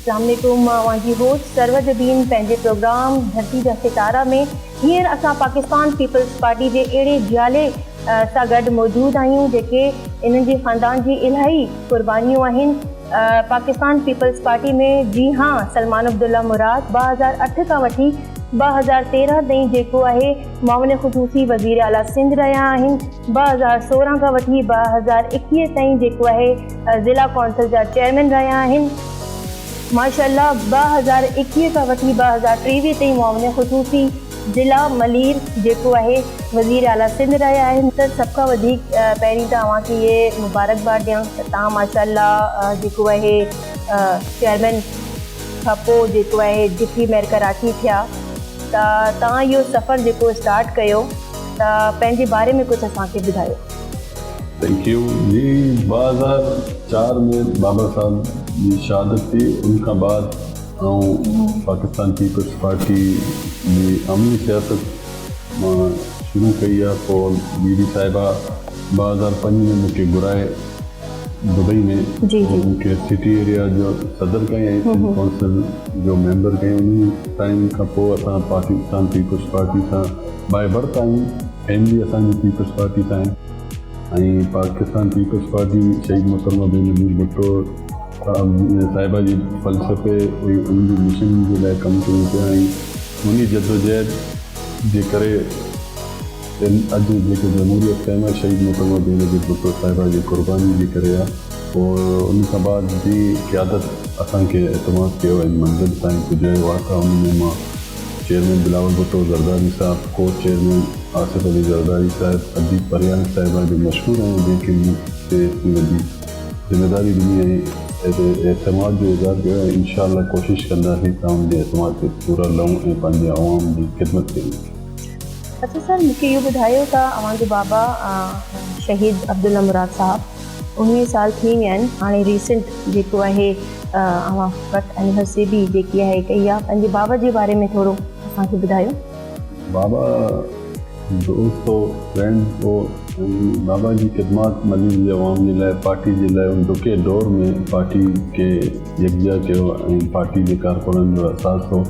अस्सलाम वालेकुम, वांजी host server Jabeen पंहिंजे प्रोग्राम धरती जा सितारा में हींअर असां पाकिस्तान पीपल्स पार्टी जे अहिड़े जियाले सां गॾु मौजूदु आहियूं जेके इन्हनि जे ख़ानदान जी इलाही क़ुर्बानियूं आहिनि। पाकिस्तान पीपल्स पार्टी में जी हाँ सलमान अब्दुल्ला मुराद 2008 खां वठी 2013 ताईं जेको आहे मामले ख़ुसूसी वज़ीर आला सिंध रहिया आहिनि। 2016 खां वठी 2021 ताईं जेको आहे ज़िला कौंसिल जा चेयरमैन रहिया आहिनि। माशाअल्लाह 2021 खां वठी 2023 ताईं मामले ख़ुसूसी ज़िला मलीर जेको आहे वज़ीर आला सिंध रहिया आहिनि। त सभ खां वधीक पहिरीं त तव्हांखे इहे मुबारकबाद ॾियां त तव्हां माशाअल्लाह जेको आहे चेयरमैन खां पोइ जेको आहे डिप्टी मेयर कराची थिया, त तव्हां इहो सफ़र जेको स्टार्ट कयो त पंहिंजे बारे में कुझु असांखे ॿुधायो। थैंक यू जी। 2004 में बाबा साहब की शहादत थी, उनका बाद पाकिस्तान पीपल्स पार्टी की अमली सियासत शुरू कई है। पोइ बीबी साहिबा 2005 में मूंखे घुराए दुबई में उनके सिटी एरिया जो सदर कई कौंसिल जो मेंबर कई। उन टाइम खां पोइ असां पाकिस्तान पीपल्स पार्टी सां बाय बर्थ आहियूं, फैमिली असांजी पीपल्स पार्टी सां आहे। पाकिस्तान पीपल्स पार्टी शहीद मोहतरमा बेनज़ीर भुट्टो साहिबा जी फ़लसफ़े उनजी मिशन जे लाइ कमु कयूं पिया। उन जदोजहद जे करे अॼु जेके जमहूरियत क़ाइमु आहे शहीद मोहतरमा बेनज़ीर भुट्टो साहिबा जी क़ुर्बानी जे करे आहे। पोइ उन खां बाद जी क़यादत असांखे एतमाद कयो ऐं मंज़िल ताईं पुॼायो आहे। त उन में मां चेयरमैन बिलावल भुट्टो ज़रदारी साहब, को चेयरमैन आसिफ अली ज़रदारी साहिब, अदीब परियान साहिबा जो मशहूरु आहिनि जेके मूंखे वॾी ज़िम्मेदारी ॾिनी आहे। एतमाद जो इज़हार कयो ऐं इंशाअल्लाह कोशिशि कंदासीं त उनजे एतमाद खे पूरा लहूं ऐं पंहिंजे अवाम जी ख़िदमत कयूं। अच्छा सर, मूंखे इहो ॿुधायो त अव्हांजो बाबा शहीद अब्दुल्ला मुराद साहब 19 साल थी विया आहिनि हाणे रीसेंट जेको आहे अव्हां वटि एनिवर्सरी बि जेकी आहे कई आहे। पंहिंजे बाबा जे बारे में थोरो असांखे ॿुधायो। बाबा दोस्त हो, फ्रेंड हो। बाबा जी ख़िदमत मलीर जे अवाम जे लाइ, पार्टी जे लाइ उन ॾुखे दौर में पार्टी के यकजा कयो ऐं पार्टी जे कारकुननि जो असास हो।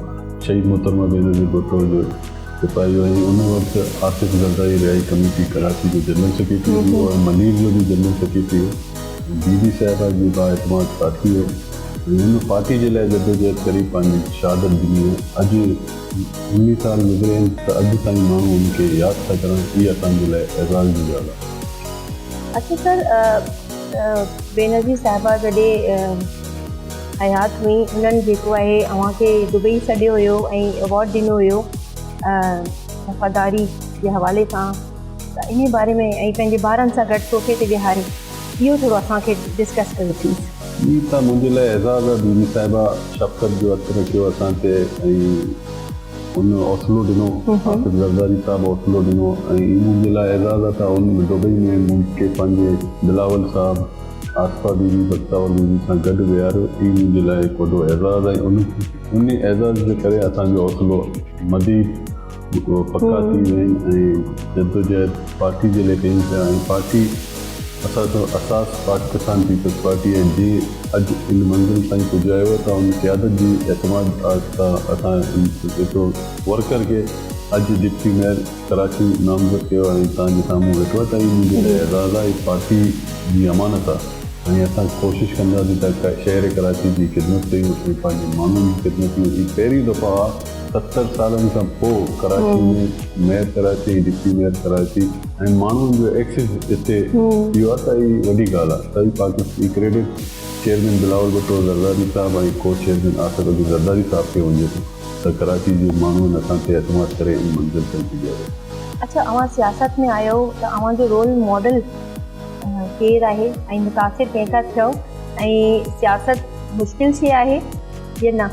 शहीद मोहतरमा बेनज़ीर भुट्टो जो सिपाही हो ऐं उन वक़्तु आसिफ ज़रदारी रिहाई कमेटी कराची जो जनरल सेक्रेटरी हो ऐं मलीर जो बि जनरल सेक्रेटरी हो। बीबी साहिबा जी बाएतमाद साथी हो। उन पार्टी जे लाइ जदोजहद करे पंहिंजी शहादत ॾिनी है। अॼु 19 साल गुज़रे आहिनि त अॼु ताईं माण्हू उनखे यादि था करनि, इहा असांजे लाइ एज़ाज़ जी ॻाल्हि आहे। अच्छा सर, बेनज़ीर साहिबा जॾहिं हयात हुई उन्हनि जेको आहे अव्हांखे दुबई सॾियो हुयो ऐं अवॉर्ड ॾिनो हुयो वफ़ादारी जे हवाले सां, त इन बारे में ऐं पंहिंजे ॿारनि सां गॾु सोफ़े ते विहारे इहो थोरो असांखे डिस्कस कयो प्लीज़। हीअ त मुंहिंजे लाइ एज़ाज़ आहे। बीबी साहिबा शफ़क़त जो हथु रखियो असां ते ऐं उन हौसलो ॾिनो, आसिफ ज़रदारी साहब हौसलो ॾिनो ऐं हीअ मुंहिंजे लाइ एज़ाज़ आहे। त उन दुबई में मूंखे पंहिंजे बिलावल साहब, आसफा बीबी, बख्तावर बीबी सां गॾु विहारियो। हीअ मुंहिंजे लाइ हिकु वॾो एज़ाज़ आहे। उन एज़ाज़ जे करे असांजो हौसलो मज़ीद पका थी विया आहिनि ऐं जदोजहद पार्टी जे लाइ कयूं पिया। ऐं पार्टी असांजो असास पाकिस्तान पीपल्स पार्टी ऐं जे अॼु इन मंज़िल ताईं पुॼायो त उन क़यादत जी एतमाद असां जेको वर्कर खे अॼु डिप्टी मेयर कराची नामज़द कयो ऐं तव्हांजे साम्हूं वेठो आहे। त हीअ मुंहिंजे लाइ एज़ाज़ आहे। पार्टी जी अमानत आहे ऐं असां कोशिशि कंदासीं त शहर कराची जी ख़िदमत कयूं ऐं पंहिंजे माण्हुनि जी ख़िदमत कयूं। हीअ पहिरीं दफ़ा आहे 70 सालनि खां पोइ कराची में mayor Karachi, deputy mayor Karachi ऐं माण्हुनि जो एक्सेस हिते इहो आहे त हीअ वॾी ॻाल्हि आहे। त पाकिस्तान क्रेडिट चेयरमैन बिलावल भुट्टो ज़रदारी साहब ऐं को चेयरमैन आसिफ अली ज़रदारी साहब खे वञे थो त कराची जे माण्हुनि असां ते एतमाद करे इन मंज़िल ताईं पुॼायो। अच्छा, अव्हां सियासत में आयो त अव्हांजो रोल मॉडल केरु आहे ऐं मुतासिर कंहिंखां थियो ऐं सियासत मुश्किल शइ आहे या न?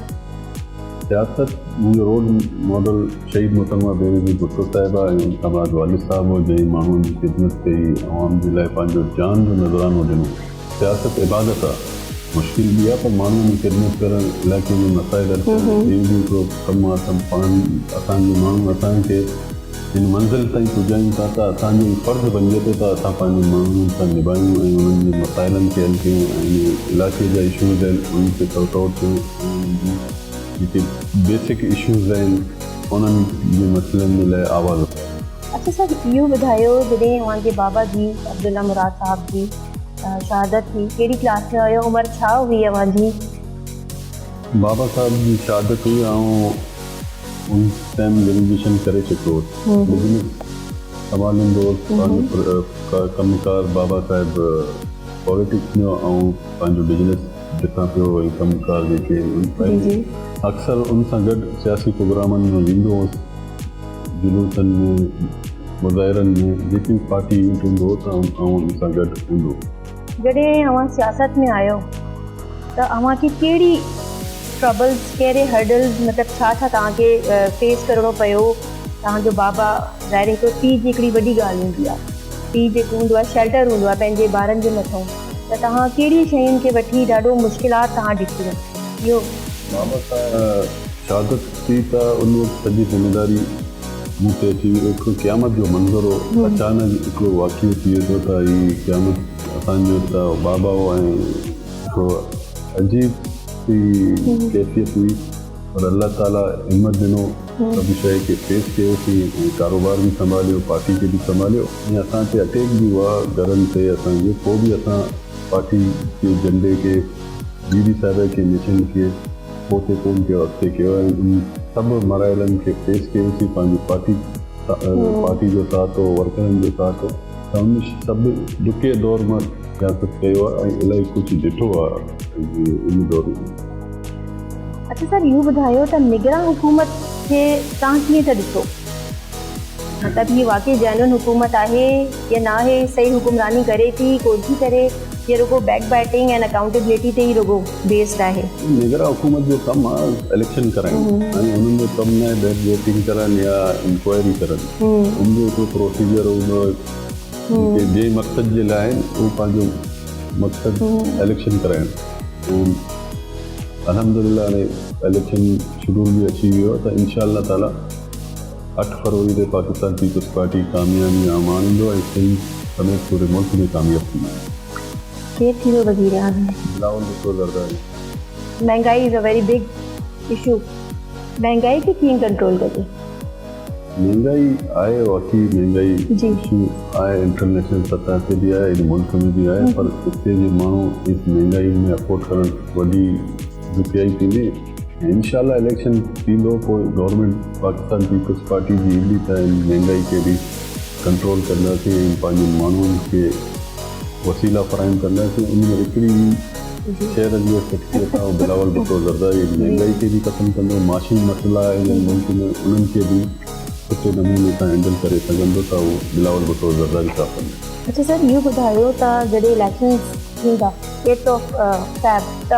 सियासत मुंहिंजो रोल मॉडल शहीद मोहतरमा बेनज़ीर भुट्टो साहिबा ऐं उनखां बाद वालिद साहब हो जंहिं माण्हुनि जी ख़िदमत कई, अवाम जे लाइ पंहिंजो जान जो नज़रानो ॾिनो। सियासत इबादत आहे, मुश्किल बि आहे, पर माण्हुनि जी ख़िदमत करणु, इलाइक़े में मसाइल हल करणु, हिकिड़ो कमु आहे। त पाण असांजे माण्हू असांखे इन मंज़िल ताईं पुॼायूं था त असांजो ई फ़र्ज़ु बणिजे थो त असां पंहिंजे माण्हुनि सां निभायूं ऐं उन्हनि जे मसाइलनि खे हल कयूं ऐं इलाइक़े जा इशूज़ आहिनि उन्हनि खे सॉर्ट आउट कयूं, जेके बेसिक इशूज़ आहिनि उन्हनि जे मसइलनि जे लाइ आवाज़। अच्छा सर, इहो ॿुधायो जॾहिं तव्हांजे बाबा जी अब्दुल्ला मुराद साहब जी शहादत थी, कहिड़ी क्लास में हुयो, उमिरि छा हुई तव्हांजी? बाबा साहब जी शहादत हुई, ऐं उन टाइम ग्रेजुएशन करे चुको हो, बिजनेस संभालींदो हो, कमकार बाबा साहिब पॉलिटिक्स में ऐं पंहिंजो बिजनेस ॾिसां पियो ऐं कमकार जेके अक्सर उन सां गॾु सियासी प्रोग्रामनि में वेंदो हुउसि, जुलूसनि में, मुज़ाहिरनि में, जेकी पार्टी इवेंट हूंदो हो त उन सां गॾु हूंदो। जॾहिं तव्हां सियासत में आयो त तव्हांखे कहिड़ी ट्रबल्स, कहिड़े हर्डल्स, मतिलबु छा छा तव्हांखे फेस करिणो पियो? तव्हांजो बाबा ज़ाहिर हिकिड़ो पीउ जी हिकिड़ी वॾी ॻाल्हि हूंदी आहे, पीउ जेको हूंदो आहे शेल्टर हूंदो आहे पंहिंजे ॿारनि जे मथां, त तव्हां कहिड़ी शयुनि खे वठी ॾाढो मुश्किलात तव्हां ॾिठियूं? इहो बाबा साहब शहादत थी त उन वक़्तु सॼी ज़िमेदारी मूं ते अची वई। हिकिड़ो क़यामत जो मंज़र हो, अचानक हिकिड़ो वाक़ियो थिए थो त हीअ क़यामत असांजो त बाबा हो ऐं हिकिड़ो अजीब कैफ़ियत हुई, और अल्लाह ताला हिम्मत ॾिनो, सभु शइ खे फेस कयोसीं ऐं कारोबार बि संभालियो, पार्टी खे बि संभालियो, ऐं असां ते अटैक बि हुआ घरनि ते असांजे, पोइ बि असां पार्टी जे झंडे खे, बीबी साहिब खे, मिशन खे पोइ कोन कयो, अॻिते कयो ऐं उन सभु मराइलनि खे फेस कयोसीं। पंहिंजी पार्टी जो साथ हो, वर्करनि जो साथ हो, त उन सभु ॾुखे दौर मां सियासत कयो आहे ऐं इलाही कुझु ॾिठो आहे इन दौर में। अच्छा सर, इहो ॿुधायो त निगरान हुकूमत खे तव्हां कीअं था ॾिसो? मतिलबु हीअ वाक़ई जेन्युइन हुकूमत आहे या न आहे, सही हुकुमरानी करे थी, कोन थी करे, या रुगो बैक बाइटिंग एंड अकाउंटेबिलिटी ते ई रुगो बेस्ड आहे? निगरान हुकूमत जो कमु आहे इलेक्शन कराइणु, ऐं उन्हनि जो कमु न आहे बैक बाइटिंग करनि या इंक्वायरी करनि। उनजो हिकिड़ो प्रोसीजर हूंदो आहे जे मक़सद जे लाइ उहो पंहिंजो मक़सदु इलेक्शन कराइणु। अल्हम्दुलिल्लाह हाणे इलेक्शन शेड्यूल बि अची वियो आहे, त इंशाअल्लाह ताला 8 फरवरी ते पाकिस्तान पीपल्स पार्टी कामयाबी आम आणींदो ऐं सिंध समेत पूरे मुल्क में कामयाबु थींदो। केरु थींदो वज़ीर आज़म? बिलावल भुट्टो ज़रदारी। महंगाई is a very big issue, महंगाई खे कीअं कंट्रोल कजे? महंगाई आहे, वाकई महंगाई इशू आहे, इंटरनेशनल सतह ते बि आहे, इन मुल्क में बि आहे, पर हिते जे माण्हू इस महंगाई में अफोर्ड करणु वॾी ॾुखियाई थींदी। इंशाअल्लाह इलेक्शन थींदो, पोइ गवर्नमेंट पाकिस्तान पीपल्स पार्टी जी ईंदी त महंगाई खे बि कंट्रोल कंदासीं ऐं पंहिंजे माण्हुनि खे वसीला फ़राहम कंदासीं। उन में हिकिड़ी शहर जी शख़्सियत आहे बिलावल भुट्टो ज़रदारी, महंगाई खे बि ख़तमु कंदो, माशी मसइला आहिनि मुल्क में उन्हनि खे बि सुठे नमूने सां हैंडल करे सघंदो, त उहो बिलावल भुट्टो ज़रदारी साहब कंदा। अच्छा सर, इहो ॿुधायो त जॾहिं इलेक्शन्स थींदा 8 Feb, त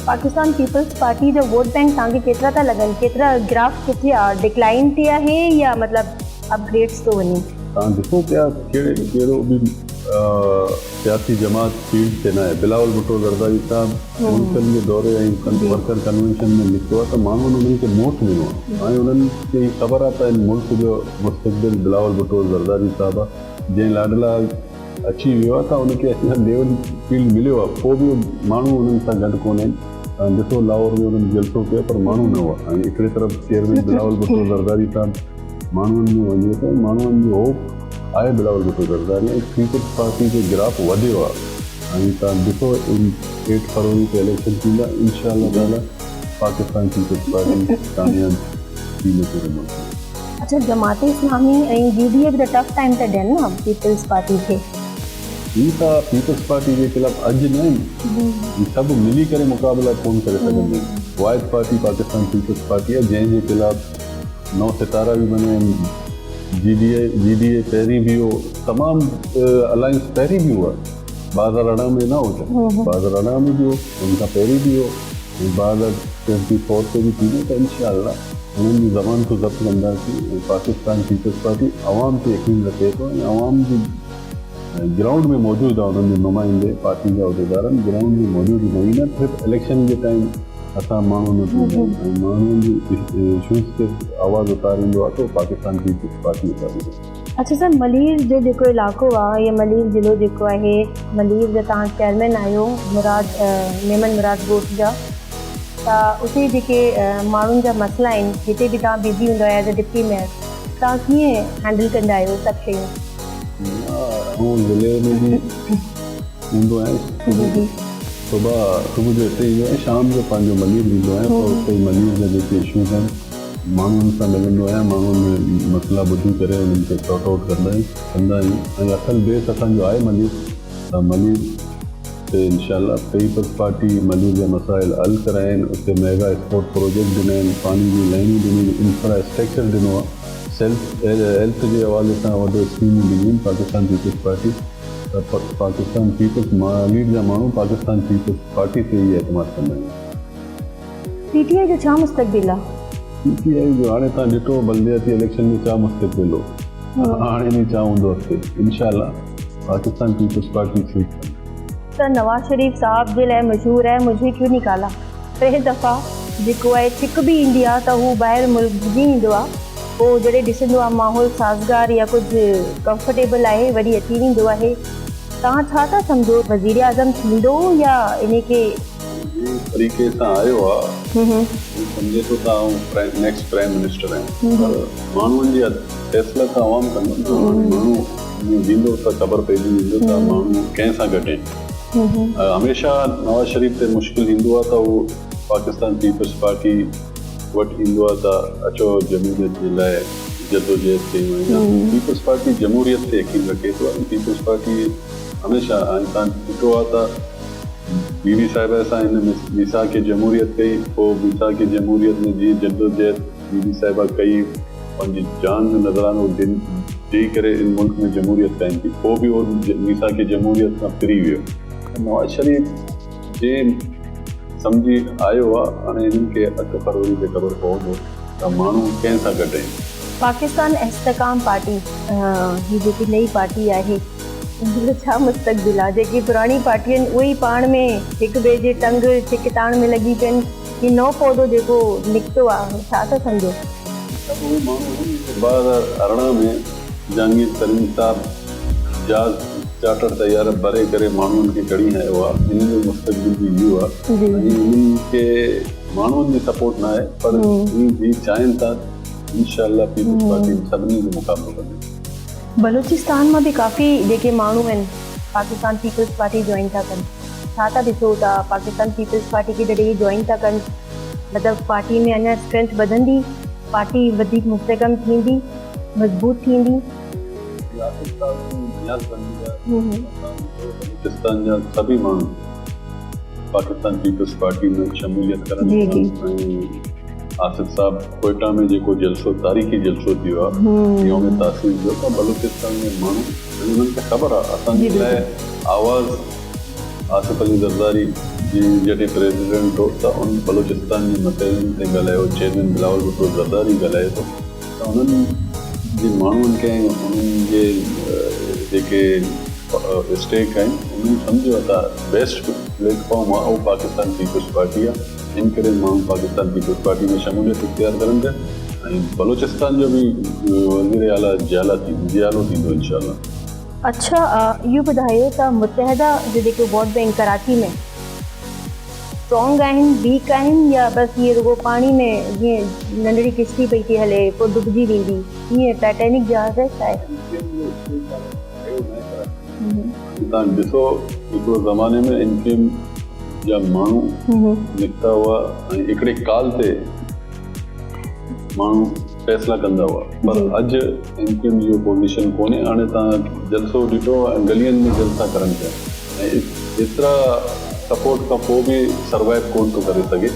पाकिस्तान पीपल्स पार्टी जो वोट बैंक तव्हांखे केतिरा था लॻनि? केतिरा ग्राफ किथे आहे, डिक्लाइन ते आहे या मतिलबु अपग्रेड्स थो वञे? तव्हां ॾिसो पिया कहिड़ो बि सियासी जमात फील्ड ते न आहे। बिलावल भुट्टो ज़रदारी साहब मुल्कनि जे दौरे ऐं वर्कर कन्वेंशन में निकितो आहे, त माण्हुनि उन्हनि खे मोट ॾिनो आहे ऐं उन्हनि खे ख़बर आहे त इन मुल्क जो मुस्तक़बिल बिलावल भुट्टो ज़रदारी साहब आहे। जंहिं लाडला अची वियो आहे त उनखे लेवल फील्ड मिलियो आहे, पोइ बि माण्हू उन्हनि सां गॾु कोन आहिनि। तव्हां ॾिसो लाहौर में उन्हनि जलसो कयो पर माण्हू न हुआ, ऐं हिकिड़े तरफ़ चेयरमैन बिलावल भुट्टो ज़रदारी साहब माण्हुनि में वञे थो, माण्हुनि जो होप आहे बिलावल भुट्टो ज़रदारी ऐं पीपल्स पार्टी जो ग्राफ वधियो आहे। ऐं तव्हां ॾिसो 8 फरवरी ते इलेक्शन थींदा, इंशाअल्लाह ताला पाकिस्तान पीपल्स पार्टी कामयाबु थींदी पूरे मुल्क में। अच्छा, जमात इस्लामी ऐं GDA बि त टफ टाइम था ॾियनि न पीपल्स पार्टी खे। ही त पीपल्स पार्टी जे ख़िलाफ़ अॼु न आहिनि, सभु मिली करे मुक़ाबिला कोन करे सघंदा। वाहिद पार्टी पाकिस्तान पीपल्स पार्टी आहे जंहिंजे ख़िलाफ़ 9 सितारा बि बने आहिनि। GDA पहिरीं बि हो, तमामु अलायंस पहिरीं बि हुआ, 2018 में न हो, 2018 में बि हो, उनखां पहिरीं बि हो, 2024 ते बि थींदो, त इंशाअल्लाह उन्हनि जी ज़बान खे ज़ब्त कंदासीं। ऐं पाकिस्तान पीपल्स पार्टी आवाम ते यकीन रखे थो ऐं आवाम जी ग्राउंड में मौजूदु आहे। उन्हनि जे नुमाइंदे पार्टी जा उहिदेदारनि ग्राउंड में मौजूदु न सिर्फ़ु इलेक्शन जे टाइम असां माण्हुनि माण्हुनि जी इशूज़ ते आवाज़ उतारींदो आहे तो पाकिस्तान पीपल्स पार्टी उतारींदो आहे। अच्छा सर, मलीर जो जेको इलाइक़ो आहे या मलीर ज़िलो जेको आहे, मलीर जा तव्हां चेयरमैन आहियो मेमन मुराद ॻोठ जा, त उते जेके माण्हुनि जा मसइला आहिनि, हिते बि तव्हां बिज़ी हूंदो एज़ अ डिप्टी मेयर, तव्हां कीअं हैंडल कंदा आहियो सभु शयूं? ऐं ज़िले में बि ईंदो आहियां, सुबुह जो हिते ईंदो आहियां, शाम जो पंहिंजो मलीर ईंदो आहियां, त उते मलीर जा जेके इशूज़ आहिनि माण्हुनि सां मिलंदो आहियां, माण्हुनि में मसइला ॿुधी करे उन्हनि खे सॉर्ट आउट कंदा आहियूं। ऐं असल बेस असांजो आहे मलीर, त मलीर ते इंशाअल्लाह पीपल्स पार्टी मलीर जा मसाइल हल कराया आहिनि। उते मेगा स्पोर्ट प्रोजेक्ट ॾिना आहिनि, पाणी जी लाइनूं ॾिनियूं, इंफ्रास्ट्रक्चर ॾिनो आहे, हेल्थ जे हवाले सां वॾो स्कीमूं ॾिनियूं आहिनि Pakistan peoples Party. Pakistan Peoples Malir जा माण्हू पाकिस्तान पीपल्स पार्टी ते ई एतमाद कंदा आहिनि। पीटीआई जो छा मुस्तक़बिल आहे? पीटीआई जो हाणे तव्हां ॾिठो बल्दियाती इलेक्शन में छा मुस्तक़बिल हो, हाणे नहीं छा हूंदो अॻिते, इंशाअल्लाह पाकिस्तान पीपल्स पार्टी ठीक। त नवाज़ शरीफ़ साहब जे लाइ मशहूरु आहे मुझे क्यों निकाला। टे दफ़ा जेको आहे छिक बि ईंदी आहे त हू ॿाहिरि मुल्क भॼी ईंदो आहे, पोइ जॾहिं ॾिसंदो आहे माहौल साज़गार या कुझु कंफर्टेबल आहे वरी अची वेंदो आहे। तव्हां छा था सम्झो, वज़ीर आज़म थींदो या इन खे तरीक़े सां आयो आहे, सम्झे थो तव्हां नेक्स्ट प्राइम मिनिस्टर आहिनि, पर माण्हुनि जी फ़ैसिला त आवाम कंदो, माण्हू ईंदो त ख़बर पइजी वेंदो त माण्हू कंहिं सां गॾु आहिनि। हमेशह नवाज़ शरीफ़ ते मुश्किल ईंदो आहे त उहो पाकिस्तान पीपल्स पार्टी वटि ईंदो आहे त अचो जमहूरियत जे लाइ जदोजहद कयूं। पीपल्स पार्टी जमहूरियत ते यकीन रखे थो, पीपल्स पार्टी हमेशह तव्हां ॾिठो आहे त बीबी साहिबा सां हिन मिसा के जमहूरियत कई, पोइ मिसा के जमहूरियत में जीअं जदोजहद बीबी साहिबा कई, पंहिंजी जान जो नज़रानो ॾेई करे इन मुल्क में जमहूरियत कायम की, पोइ बि उहो मिसा के जमहूरियत खां फिरी वियो। नवाज़ शरीफ़ जे सम्झी आयो आहे, हाणे हिननि खे 8 फरवरी ते ख़बर पवंदो त माण्हू कंहिं सां गॾु आहिनि। पाकिस्तान इस्तेकाम पार्टी ही जेकी नई पार्टी आहे, छा मुस्तक़बिल आहे? जेकी पुराणी पार्टी आहिनि उहे ई पाण में हिक ॿिए जे टंग छिकताण में लॻी पिया आहिनि, ही नओं पौधो जेको निकितो आहे, छा था सम्झो? 2018 में जहांगीर तरीन साहब जहाज चार्टर तयार भरे करे माण्हुनि खे खणी आयो आहे, हिन जो मुस्तक़बिल बि इहो आहे। हिननि खे माण्हुनि जी सपोर्ट न आहे, पर ही चाहिनि था इंशाअल्लाह पीपल्स पार्टी सभिनी जो मुक़ाबिलो कंदी। बलूचिस्तान में भी काफ़ी जेके माण्हू आहिनि पाकिस्तान पीपल्स पार्टी जॉइन था कनि, छा था ॾिसो था पाकिस्तान पीपल्स पार्टी खे जॾहिं जॉइन था कनि, मतिलबु पार्टी में अञा स्ट्रेंथ वधंदी, पार्टी वधीक मुस्तहकम थींदी, मज़बूत थींदी? बलूचिस्तान जा सभी माण्हू पाकिस्तान पीपल्स पार्टी में शमूलियत करनि। आसिफ साहब कोयटा में जेको जलसो तारीख़ी जलसो थियो आहे, यौम तासीस जो, त बलूचिस्तान में माण्हू उन्हनि खे ख़बर आहे असांजे लाइ आवाज़ आसिफ अली ज़रदारी जी जॾहिं प्रेसिडेंट हो त उन बलूचिस्तान जे मसइलनि ते ॻाल्हायो, चेयरमैन बिलावल भुट्टो ज़रदारी ॻाल्हाए थो, त उन्हनि जे माण्हुनि खे उन्हनि जे जेके स्टेक आहिनि उन्हनि सम्झो त बेस्ट प्लेटफॉर्म आहे उहो पाकिस्तान पीपल्स पार्टी आहे। इन करे माण्हू पाकिस्तान पीपल्स पार्टी में शमूलियत इख्तियार करनि था, ऐं बलूचिस्तान जो बि वज़ीर आला जियालो थींदो इंशाअल्लाह। अच्छा, इहो ॿुधायो त मुतहदा जो जेको वोट बैंक कराची में स्ट्रॉन्ग आहिनि, वीक आहिनि, या बसि इहे रुगो पाणी में जीअं नंढड़ी किश्ती पई थी हले पोइ डुबजी वेंदी, ईअं टाइटेनिक जहाज़ आहे? तव्हां ॾिसो हिकिड़ो ज़माने में इनकेम जा माण्हू निकिता हुआ ऐं हिकिड़े काल ते माण्हू फ़ैसिला कंदा हुआ, पर अॼु इनकेम जी पोज़ीशन कोन्हे। हाणे तव्हां जलसो ॾिठो ऐं गलियुनि में जलसा करनि पिया, ऐं एतिरा सपोर्ट खां पोइ बि सर्वाइव कोन थो करे सघे,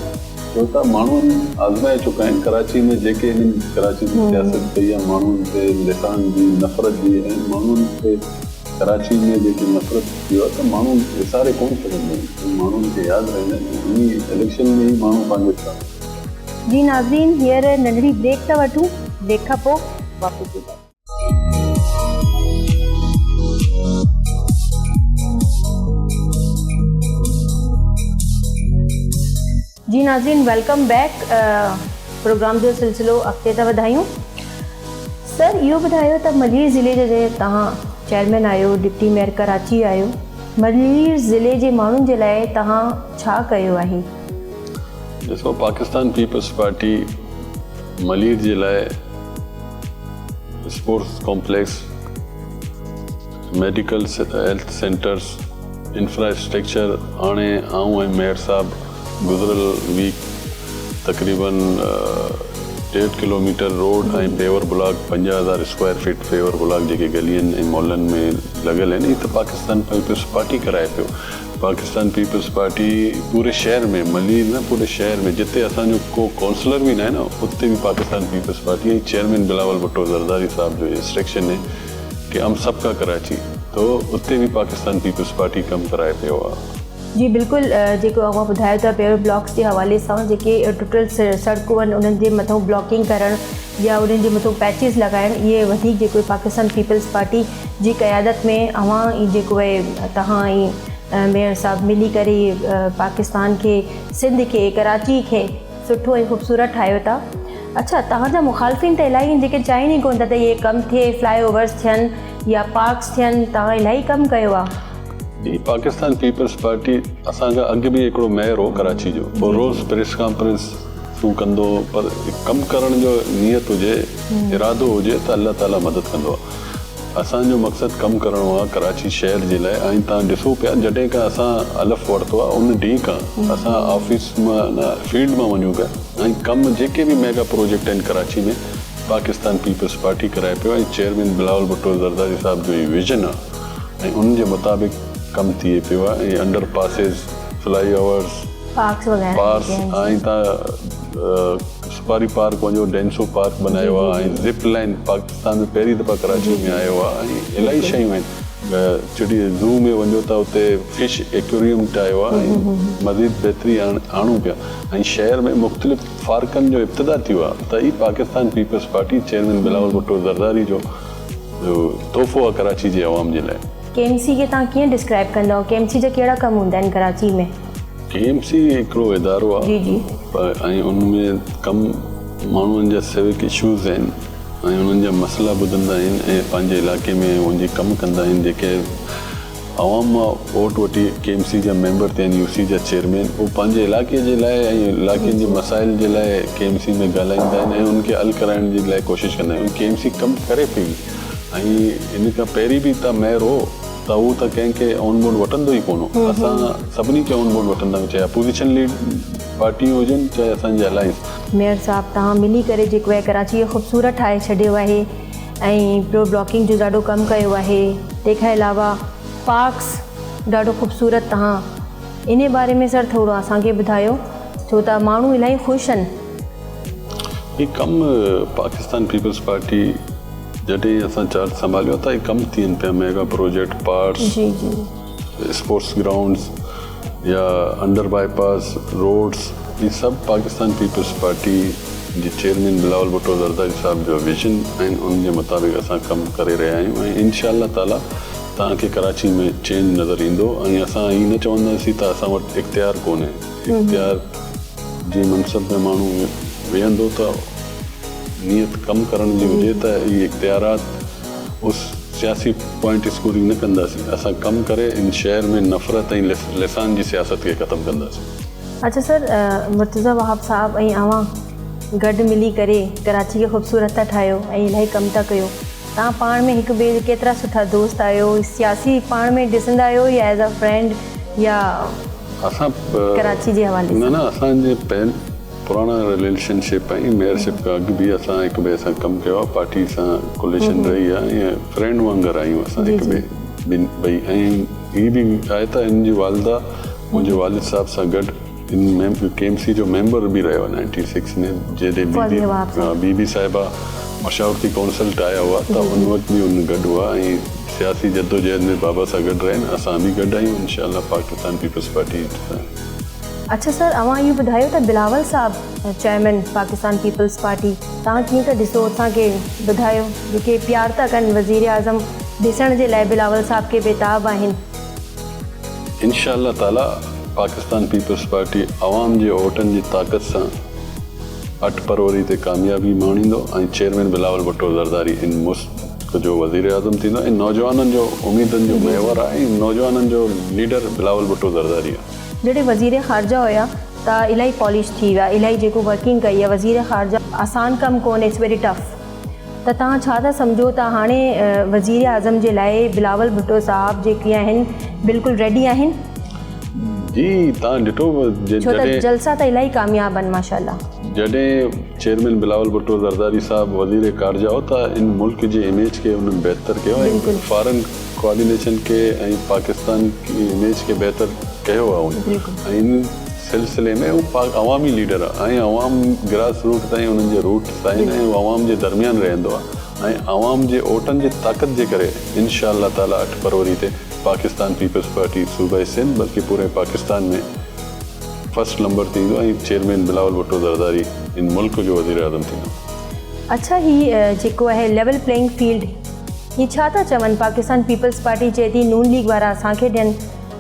छो त माण्हुनि आज़माए चुका आहिनि। कराची में जेके हिननि कराची जी सियासत कई आहे, माण्हुनि ते लिसान जी नफ़रत जी, ऐं माण्हुनि खे कराची में जेकी नफ़रत थियो आहे त माण्हू विसारे कोन सघंदा आहिनि, माण्हुनि खे यादि रहंदा आहिनि। इन इलेक्शन में ई माण्हू पंहिंजो। जी नाज़रीन, हींअर नंढड़ी ब्रेक था वठूं, ब्रेक खां पोइ वापसि ईंदा। जी नाज़रीन, वेलकम बैक। प्रोग्राम जो सिलसिलो अॻिते था वधायूं। सर, इहो ॿुधायो त मलीर ज़िले जे तव्हां चेयरमैन आहियो, डिप्टी मेयर कराची आहियो, मलीर ज़िले जे माण्हुनि जे लाइ तव्हां छा कयो आहे? ॾिसो, पाकिस्तान पीपल्स पार्टी मलीर जे लाइ sports complex, medical health centres, infrastructure हाणे आऊं ऐं मेयर साहब गुज़िरियल वीक तक़रीबन 1.5 किलोमीटर रोड ऐं paver block 50,000 square feet paver block जेके गलियुनि ऐं मोहल्लनि में लॻियल आहिनि, त पाकिस्तान पीपल्स पार्टी कराए पियो। पाकिस्तान पीपल्स पार्टी पूरे शहर में, मलीर न पूरे शहर में, जिते असांजो को काउंसलर भी न आहे न, उते भी पाकिस्तान पीपल्स पार्टी ऐं चेयरमैन बिलावल भुट्टो ज़रदारी साहब जो इंस्ट्रक्शन है कि हम सबका कराची, तो उते भी पाकिस्तान पीपल्स पार्टी कमु कराए पियो आहे। जी बिल्कुलु, जेको अव्हां ॿुधायो था पेवर ब्लॉक्स जे हवाले सां, जेके टुटल सड़कूं आहिनि उन्हनि जे मथां ब्लॉकिंग करणु या उन्हनि जे मथां पैचिस लॻाइणु, इहे वधीक जेको पाकिस्तान पीपल्स पार्टी जी क़यादत में अव्हां जेको आहे तव्हां ऐं मेयर साहब मिली करे पाकिस्तान खे, सिंध खे, कराची खे सुठो ऐं ख़ूबसूरत ठाहियो था। अच्छा, तव्हांजा मुखालफ़िन त इलाही आहिनि जेके चाहिनि ई कोन था त इहे कमु थिए, फ्लाईओवर्स थियनि या पार्क्स थियनि। तव्हां इलाही कमु कयो आहे। जी, पाकिस्तान पीपल्स पार्टी असांखां अॻु बि हिकिड़ो मेयर हो कराची जो, पोइ रोज़ प्रेस कॉन्फ्रेंस शू कंदो, पर कमु करण जो नियत हुजे, इरादो हुजे त अल्लाह ताला मदद कंदो आहे। असांजो मक़सदु कमु करणो आहे कराची शहर जे लाइ। ऐं तव्हां ॾिसो पिया, जॾहिं खां असां अलफ़ वरितो आहे उन ॾींहं खां असां ऑफिस मां न फील्ड मां वञूं पिया ऐं कमु जेके बि मेगा प्रोजेक्ट आहिनि कराची में, पाकिस्तान पीपल्स पार्टी कराए पियो ऐं चेयरमैन बिलावल भुट्टो ज़रदारी साहब जो इहो विजन आहे ऐं उन जे मुताबिक़ कमु थिए पियो आहे। ऐं under passes, fly overs, parks ऐं तव्हां सुपारी पार्क वञो, डेंसो पार्क बनायो आहे ऐं ज़िप लाइन पाकिस्तान में पहिरीं दफ़ा कराची में आयो आहे ऐं इलाही शयूं आहिनि। चिड़ी ज़ू में वञो त उते फिश एक्वेरियम ठाहियो आहे ऐं मज़ीद बहितरी आणूं पिया ऐं शहर में मुख़्तलिफ़ फार्कनि जो इब्तिदा थियो आहे। त ई पाकिस्तान पीपल्स पार्टी चेयरमैन बिलावल भुट्टो ज़रदारी जो तोहफ़ो आहे कराची जे अवाम जे लाइ। KMC खे तव्हां कीअं डिस्क्राइब कंदव? KMC जा कहिड़ा कम हूंदा आहिनि कराची में? KMC हिकिड़ो इदारो आहे ऐं उनमें कमु माण्हुनि जा सिविक इशूज़ आहिनि ऐं उन्हनि जा मसइला ॿुधंदा आहिनि ऐं पंहिंजे इलाइक़े में उनजी कमु कंदा आहिनि। जेके आवाम मां वोट वठी KMC जा मेंबर थिया आहिनि, UC जा चेयरमैन, उहे पंहिंजे इलाइक़े जे लाइ ऐं इलाइक़े जे मसाइल जे लाइ KMC में ॻाल्हाईंदा आहिनि ऐं उनखे हल कराइण जे लाइ कोशिशि कंदा आहिनि। KMC कमु करे पई ऐं इन खां पहिरीं बि त मेयर हो त उहो त कंहिंखे ऑन बोर्ड वठंदो ई कोन हो। असां सभिनी खे ऑन बोर्ड वठंदा आहियूं, चाहे अपोजिशन लीड पार्टियूं हुजनि चाहे असांजे अलायंस। मेयर साहब, तव्हां मिली करे जेको आहे कराची ख़ूबसूरत ठाहे छॾियो आहे ऐं प्रो ब्लॉकिंग जो ॾाढो कमु कयो आहे। तंहिंखां अलावा पार्क्स ॾाढो ख़ूबसूरत, तव्हां इन बारे में सर थोरो असांखे ॿुधायो, छो त माण्हू इलाही ख़ुशि आहिनि। हीउ कमु पाकिस्तान पीपल्स पार्टी जॾहिं असां चार्ज संभालियो त ही कमु थियनि पिया, mega project, parks, sports grounds या अंडर बाईपास रोड्स, ये सभु पाकिस्तान पीपल्स पार्टी जे चेयरमैन बिलावल भुट्टो ज़रदारी साहब जो विजन ऐं उन जे मुताबिक़ असां कमु करे रहिया आहियूं ऐं इंशाअल्लाह ताला तव्हांखे कराची में चेंज नज़र ईंदो। ऐं असां हीअ न चवंदासीं त असां वटि इख़्तियार कोन्हे। इख़्तियार जे मनसब में माण्हू वेहंदो त नियत कमु करण जी हुजे त इहे इख़्तियारात उस सियासी पॉइंट स्कोरिंग न कंदासीं। असां कमु करे इन शहर में नफ़रत ऐं लिसान जी सियासत खे ख़तमु कंदासीं। अच्छा सर, मुर्तज़ा वहाब साहब ऐं अवां गॾु मिली करे कराची खे ख़ूबसूरत था ठाहियो ऐं इलाही कमु था कयो। तव्हां पाण में हिक ॿिए केतिरा सुठा दोस्त आहियो, सियासी पाण में ॾिसंदा आहियो या एज़ अ फ्रेंड या असां कराची जे हवाले सां? न असांजे पुराना रिलेशनशिप ऐं मेयरशिप खां अॻु बि असां हिक ॿिए सां कमु कयो आहे, पार्टी सां कोलेशन रही आहे ऐं फ्रेंड वांगुरु आहियूं असां हिक ॿिए ॿई। ऐं हीअ बि आहे त हिन जी वालदा मुंहिंजे वालिद साहब सां गॾु इन KMC जो मेंबर बि रहियो आहे 96 में, जॾहिं बीबी साहिबा मशावरती काउंसिल ठाहिया हुआ त उन वक़्तु बि उन गॾु हुआ ऐं सियासी जद्दोजहद में बाबा सां गॾु रहिनि। असां बि गॾु आहियूं इंशाअल्लाह पाकिस्तान पीपल्स पार्टी। अच्छा सर, अवां इहो ॿुधायो त बिलावल साहब चेयरमैन पाकिस्तान पीपल्स पार्टी, तव्हां कीअं था ॾिसो? असांखे ॿुधायो। जेके प्यार था कनि वज़ीर आज़म ॾिसण जे लाइ बिलावल साहब खे बेताब आहिनि। इंशाअल्लाह ताला पाकिस्तान पीपल्स पार्टी आवाम जे वोटनि जी ताक़त सां 8 फरवरी ते कामयाबी माणींदो ऐं चेयरमैन बिलावल भुट्टो ज़रदारी इन मुल्क जो वज़ीर आज़म थींदो ऐं नौजवाननि जो उम्मीदनि जो महवर आहे ऐं नौजवाननि जो लीडर बिलावल भुट्टो ज़रदारी आहे। जॾहिं वज़ीर ख़ारजा हुया त इलाही पॉलिश थी विया, इलाही जेको वर्किंग कई आहे वज़ीर ख़ारजा आसान कमु कोन्हे, इट्स वेरी टफ। त तव्हां छा था सम्झो त हाणे वज़ीर आज़म जे लाइ बिलावल भुट्टो साहब जेके आहिनि बिल्कुलु रेडी आहिनि? जी, तव्हां ॾिठो छो त जलसा त इलाही कामयाब आहिनि माशाल्लाह। जॾहिं चेयरमैन बिलावल भुट्टो ज़रदारी साहब वज़ीर ख़ारजा हो त इन मुल्क जे इमेज खे उन्हनि बहितर कयो ऐं फॉरेन कोऑर्डिनेशन के ऐं पाकिस्तान की इमेज खे बहितर कयो आहे ऐं इन सिलसिले में वो अवामी लीडर आहे ऐं अवाम ग्रास रूट ताईं उन्हनि जे रूट्स आहिनि ऐं अवाम जे दरमियान रहंदो आहे ऐं अवाम जे वोटनि जे ताक़त जे करे इंशाअल्लाह ताला 8 फरवरी ते पाकिस्तान पीपल्स पार्टी सूबे सिंध बल्कि पूरे पाकिस्तान में फर्स्ट नंबर थींदो ऐं चेयरमैन बिलावल भुट्टो ज़रदारी इन मुल्क जो वज़ीर आज़म थींदो। अच्छा, ही जेको आहे लेवल प्लेइंग फील्ड, ही छा था चवनि? पाकिस्तान पीपल्स पार्टी चए थी नून लीग वारा असांखे ॾियनि,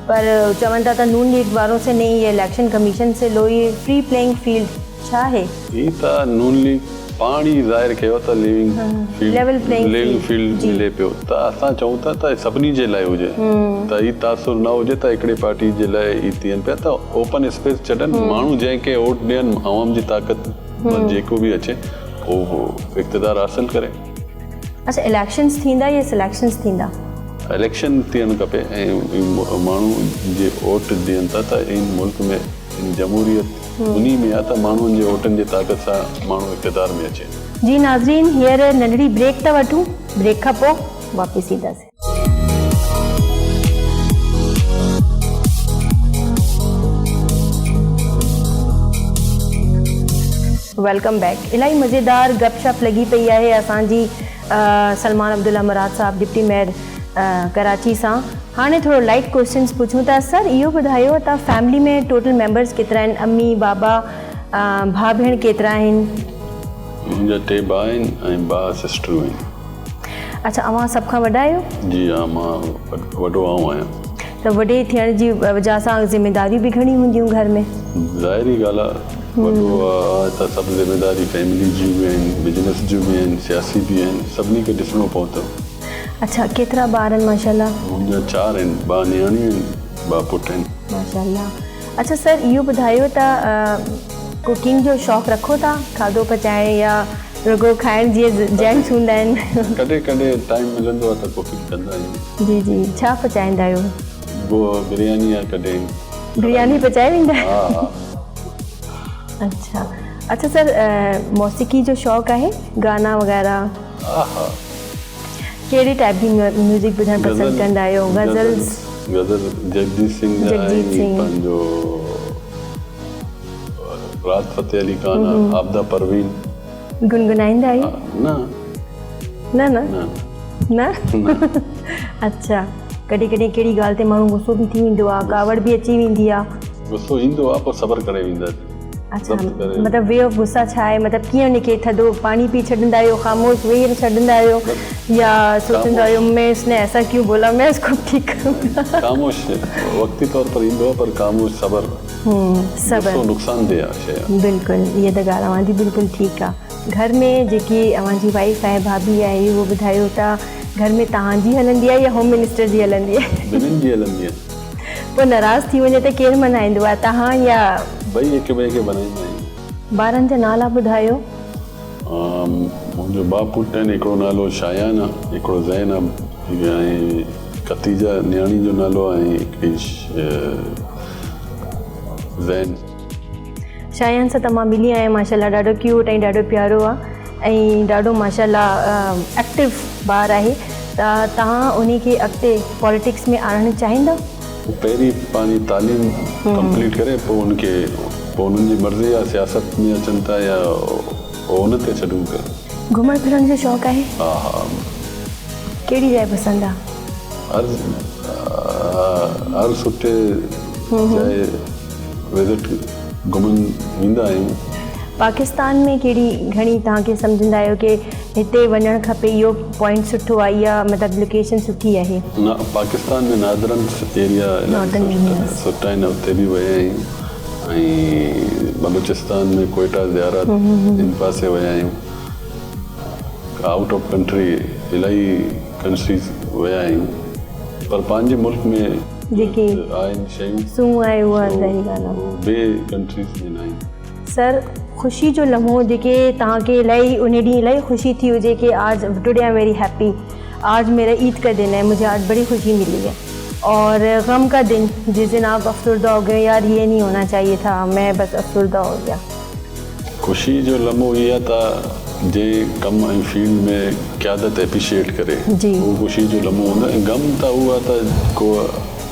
पर चवनि था त नून लीग वारों से नहीं, ये इलेक्शन कमीशन से लो, ये फ्री प्लेइंग फील्ड छा है? ही त नून लीग पाण ई ज़ाहिर कयो त लेवल प्लेइंग फील्ड मिले पियो त असां चऊं था त सभिनी जे लाइ हुजे त ही तासुर न हुजे त हिकिड़े पार्टी जे लाइ ही थियनि पिया त ओपन स्पेस छॾनि, माण्हू जंहिंखे वोट ॾियनि अवाम जी ताक़त जेको बि अचे उहो इक़्तिदार हासिल करे। अच्छा, इलेक्शंस थींदा या सिलेक्शंस थींदा? इलेक्शन थियणु खपे ऐं माण्हू जे वोट ॾियनि था त इन मुल्क में जमहूरियत उन्ही में आहे त माण्हुनि जे वोटनि जी ताक़त सां माण्हू इक़्तिदार में अचे। जी नाज़रीन, हींअर नंढड़ी ब्रेक था वठूं, ब्रेक खां पोइ वापसि ईंदासीं। Welcome back. इलाही मज़ेदार गपशप लगी पई आहे असांजी सलमान अब्दुल्ला मुराद साहब डिप्टी मेयर कराची सां। हाणे थोरो लाइट क्वेश्चन्स पुछूं था। सर, इहो ॿुधायो त फैमिली में टोटल मेंबर्स केतिरा आहिनि? अम्मी बाबा भाउ भेण केतिरा आहिनि? मुंहिंजा 2 भाउ आहिनि ऐं 2 सिस्टरूं आहिनि। अच्छा, अवां सभ खां वॾा आहियो? जी हा, मां वॾो आहियां। त वॾे थियण जी वजह सां ज़िम्मेदारियूं बि घणी हूंदियूं घर में? ज़ाहिरी ॻाल्हि आहे, वॾो आहे त सभु ज़िम्मेदारी फैमिली जूं बि आहिनि, बिजनेस जूं बि आहिनि, सियासी बि आहिनि, सभिनी खे ॾिसणो पवंदो। अच्छा, केतिरा ॿार आहिनि माशाल्लाह? मुंहिंजा 4 आहिनि, 2 नियाणियूं आहिनि, 2 पुट आहिनि माशाल्लाह। अच्छा सर, इहो ॿुधायो त कुकिंग जो शौक़ु रखो था, खाधो पचाइण या रुगो खाइण जीअं जेंट्स हूंदा आहिनि? कॾहिं कॾहिं टाइम मिलंदो आहे त कुकिंग कंदा आहियूं। जी जी, छा पचाईंदा आहियो? वो बिरयानी या कॾहिं बिरयानी पचाए वेंदा आहियो? हा। अच्छा अच्छा सर, मौसीक़ी जो शौक़ु आहे, गाना वग़ैरह? हा हा। कहिड़े टाइप जी म्यूज़िक ॿुधणु पसंदि कंदा आहियो? गज़ल्स? गज़ल जगजीत सिंह जा, पंहिंजो राहत फ़तेह अली खान, आबदा परवीन गुनगुनाईंदा आहियो? न न न न। अच्छा, कॾहिं कॾहिं कहिड़ी ॻाल्हि ते माण्हू गुस्सो बि थी वेंदो आहे, कावड़ बि अची वेंदी आहे? गुस्सो ईंदो आहे पर सबर करे वेंदासीं। अच्छा, मतिलबु वे ऑफ गुस्सा छा आहे? मतिलबु कीअं उनखे थधो पानी पी छॾींदा आहियो, ख़ामोश वेही छॾींदा आहियो, या सोचंदा आहियो मैं इसने ऐसा क्यों बोला, मैं इसको ठीक करूंगा? खामोश वक्ती तौर पर ईंदो आहे पर खामोश सबर सबर नुक़सानदेह आहे। बिल्कुलु, इहा त ॻाल्हि अव्हांजी बिल्कुलु ठीकु आहे। घर में जेकी अव्हांजी वाइफ आहे, भाभी आहे, उहो ॿुधायो त घर में तव्हांजी हलंदी आहे या होम मिनिस्टर जी हलंदी आहे? ॿिन्हिनि जी हलंदी आहे। पोइ नाराज़ थी वञे त केरु मल्हाईंदो आहे, तव्हां या ॿई हिक ॿिए खे मल्हाईंदा आहियूं? ॿारनि जा नाला ॿुधायो। मुंहिंजो 2 पुट आहिनि, हिकिड़ो नालो शायान आहे, हिकिड़ो ज़ैन आहे, ऐं कतीजा नियाणी जो नालो आहे, हिकिड़ी ज़ैन। शायान सां त मां मिली आहियां, माशाल्लाह ॾाढो क्यूट ऐं ॾाढो प्यारो आहे ऐं ॾाढो माशाल्लाह एक्टिव ॿारु आहे। त तव्हां उनखे अॻिते पॉलिटिक्स में आणणु चाहींदा? पहिरीं पंहिंजी तालीम कंप्लीट करे पोइ उन्हनि जी मर्ज़ी आहे, सियासत में अचनि था या उन ते छॾूं पिया। घुमण फिरण जो शौक़ु आहे? हा हा। कहिड़ी जाइ पसंदि आहे? हर सुठे जाइ विज़िट घुमण वेंदा आहियूं। पाकिस्तान में कहिड़ी घणी तव्हांखे सम्झंदा आहियो कि हिते वञणु खपे, इहो पॉइंट सुठो आहे या मतिलबु लोकेशन सुठी आहे? न, पाकिस्तान में नादरन एरिया सुठा आहिनि, उते बि विया आहियूं। ऐं बलूचिस्तान में कोयटा ज़ियारत इन पासे विया आहियूं। आउट ऑफ कंट्री इलाही कंट्रीज़ विया आहियूं, पर पंहिंजे मुल्क में जेके आहिनि शयूं सूं आहे उहा सही ॻाल्हि आहे, ॿिए कंट्रीज़ में न आहिनि। सर, ख़ुशी जो लम्हो जेके तव्हांखे इलाही उन ॾींहुं इलाही ख़ुशी थी हुजे कि आज today I am very happy, आज मेरा ईद का दिन है, मुझे आज बड़ी खुशी मिली है, और गम का दिन जिस दिन आप अफसरदा हो गए, यार ये नहीं होना चाहिए था, मैं बस अफसरदा हो गया। ख़ुशी जो लम्हो इहा था जे कम ऐं फील्ड में क़यादत एप्रिशिएट करे, उहो ख़ुशी जो लम्हो हूंदो आहे। गम त उहा त को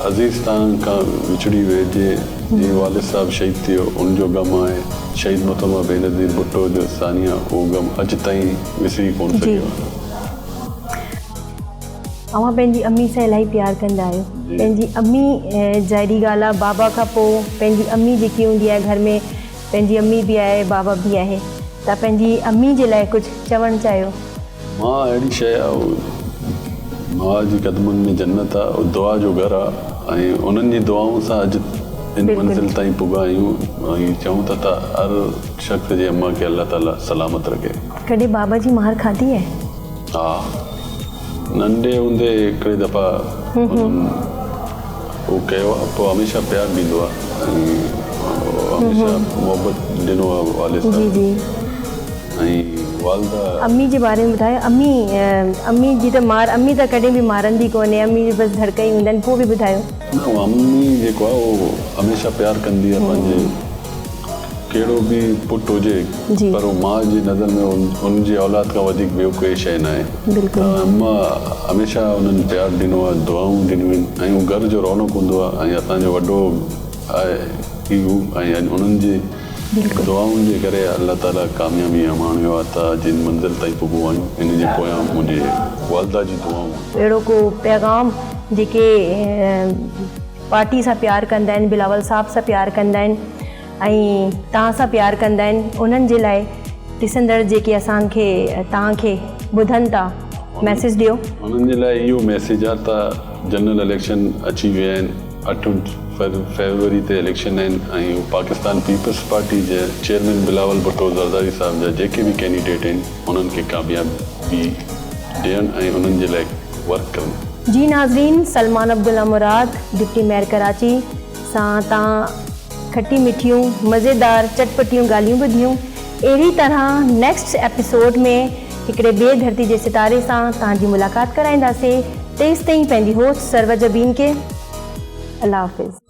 अज़ीज़ तव्हां खां विछड़ी वेठे, जीअं वालिद साहिबु शहीद थियो उनजो गम आहे, शहीद मुतमा बेनज़ीर भुट्टो जो सानिया, उहो गम अॼु ताईं विसरी कोन सघियो आहे। तव्हां पंहिंजी अम्मी सां इलाही प्यार कंदा आहियो, पंहिंजी अम्मी जहिड़ी ॻाल्हि आहे, बाबा खां पोइ पंहिंजी अम्मी जेकी हूंदी आहे घर में, पंहिंजी अम्मी बि आहे, बाबा बि आहे, त पंहिंजी अम्मी जे लाइ कुझु चवणु चाहियो? मां अहिड़ी शइ आहे, मां जी क़दमनि में जन्नत आहे, दुआ जो घरु आहे, ऐं उन्हनि जी दुआउनि सां अॼु इन मंज़िल ताईं पुॻा आहियूं। ऐं चऊं था हर शख़्स जे अम्मा खे अल्लाह ताला सलामत रखे। कॾहिं बाबा जी मार खाधी आहे? हा, नंढे हूंदे हिकिड़े दफ़ा उहो कयो आहे, पोइ हमेशह प्यारु ॾींदो आहे ऐं हमेशह मोहबत ॾिनो आहे वालिद साहब। ऐं वालदा अम्मी जे बारे में ॿुधायो। अम्मी जी त अम्मी त कॾहिं बि मारंदी कोन्हे, अम्मी जी बसि धड़का ई हूंदा आहिनि, पोइ बि ॿुधायो। न, अम्मी जेको आहे उहो हमेशह प्यारु कंदी आहे पंहिंजे कहिड़ो बि पुटु हुजे, पर उहो माउ जी नज़र में उनजी औलाद खां वधीक ॿियो कोई शइ न आहे। अम्मा हमेशह उन्हनि प्यारु ॾिनो आहे, दुआऊं ॾिनियूं आहिनि, ऐं उहो घर जो रौनक हूंदो आहे। ऐं असांजो वॾो आहे की हू, ऐं उन्हनि जी दुआउनि जे करे अल्लाह ताला कामयाबी अमाणियो आहे त जिन मंज़िल ताईं पुॻो आहियूं। इन जे पोयां मुंहिंजे वालदा जी दुआऊं। अहिड़ो को पैगाम जेके पार्टी सां प्यारु कंदा आहिनि, बिलावल साहब सां प्यारु कंदा आहिनि ऐं तव्हां सां प्यारु कंदा आहिनि, उन्हनि जे लाइ ॾिसंदड़ जेके असांखे तव्हांखे ॿुधनि था, मैसेज ॾियो। उन्हनि जे लाइ इहो मैसेज आहे त जनरल इलेक्शन अची विया आहिनि, 8 फरवरी ते इलेक्शन आहिनि, ऐं पाकिस्तान पीपल्स पार्टी जे चेयरमैन बिलावल भुट्टो ज़रदारी साहब जा जेके बि कैंडिडेट आहिनि, उन्हनि खे कामयाबी ॾियनि ऐं उन्हनि जे लाइ वर्क कनि। जी नाज़रीन, सलमान अब्दुल्ला मुराद, डिप्टी मेयर कराची सां तव्हां खटी मिठियूं मज़ेदार चटपटियूं ॻाल्हियूं ॿुधियूं। अहिड़ी तरह नेक्स्ट एपिसोड में हिकिड़े ॿिए धरती जे सितारे सां तव्हांजी मुलाक़ात कराईंदासीं। तेसि ताईं पंहिंजी होस्ट सरवज बीन खे अल्लाह हाफ़िज़।